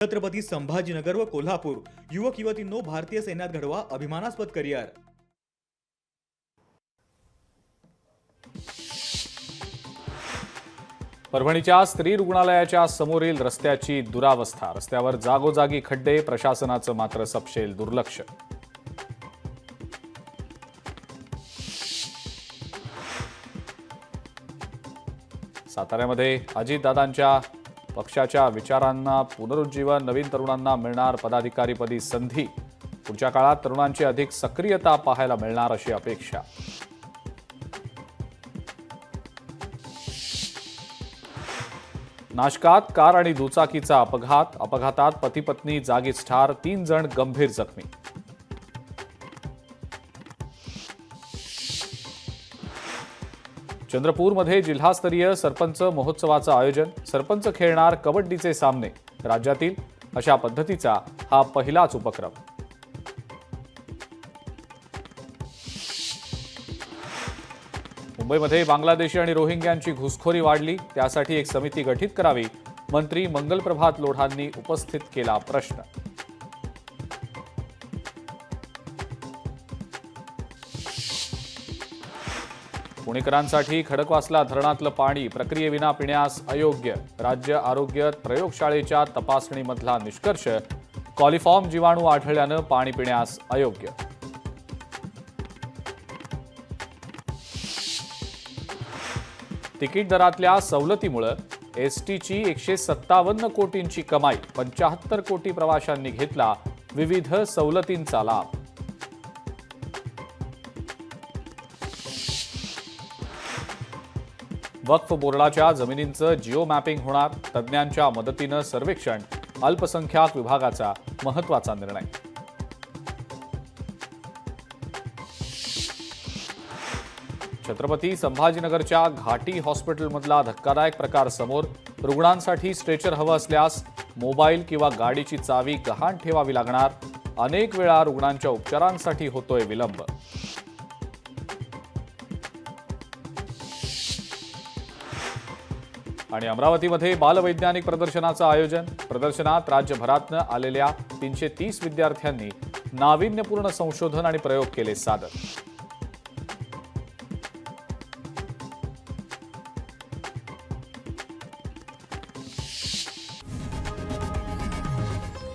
छत्रपती संभाजीनगर व कोल्हापूर युवक युवतींनो भारतीय सैन्यात घडवा अभिमानास्पद करिअर। परभणीच्या स्त्री रुग्णालयाच्या समोरील रस्त्याची दुरावस्था, रस्त्यावर जागोजागी खड्डे, प्रशासनाचं मात्र सपशेल दुर्लक्ष। साताऱ्यामध्ये अजितदादांच्या पक्षाच्या विचारांना पुनरुज्जीवन, नवीन तरुणांना मिळणार पदाधिकारीपदी संधी, पुढच्या काळात तरुणांची अधिक सक्रियता पाहायला मिळणार अशी अपेक्षा। नाशकात कार आणि दुचाकीचा अपघातात पती पत्नी जागीच ठार, 3 जण गंभीर जखमी। चंद्रपूरमध्ये जिल्हास्तरीय सरपंच महोत्सवाचं आयोजन, सरपंच खेळणार कबड्डीचे सामने, राज्यातील अशा पद्धतीचा हा पहिलाच उपक्रम। मुंबईमध्ये बांगलादेशी आणि रोहिंग्यांची घुसखोरी वाढली, त्यासाठी एक समिती गठीत करावी, मंत्री मंगलप्रभात लोढांनी उपस्थित केला प्रश्न। पुणेकरांसाठी खडकवासला धरणातलं पाणी प्रक्रियेविना पिण्यास अयोग्य, राज्य आरोग्य प्रयोगशाळेच्या तपासणीमधला निष्कर्ष, कॉलिफॉर्म जीवाणू आढळल्यानं पाणी पिण्यास अयोग्य। तिकीट दरातल्या सवलतीमुळे एसटीची 157 कोटींची कमाई, 75 कोटी प्रवाशांनी घेतला विविध सवलतींचा लाभ। वक्फ बोर्डाच्या जमिनींचं जिओ मॅपिंग होणार, तज्ज्ञांच्या मदतीनं सर्वेक्षण, अल्पसंख्याक विभागाचा महत्त्वाचा निर्णय। छत्रपती संभाजीनगरच्या घाटी हॉस्पिटलमधला धक्कादायक प्रकार समोर, रुग्णांसाठी स्ट्रेचर हवं असल्यास मोबाईल किंवा गाडीची चावी गहाण ठेवावी लागणार, अनेक वेळा रुग्णांच्या उपचारांसाठी होतोय विलंब। आणि अमरावतीमध्ये बालवैज्ञानिक प्रदर्शनाचं आयोजन, प्रदर्शनात राज्यभरातनं आलेल्या 330 विद्यार्थ्यांनी नाविन्यपूर्ण संशोधन आणि प्रयोग केले सादर।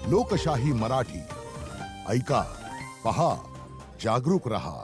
लोकशाही मराठी ऐका, पहा, जागरूक रहा।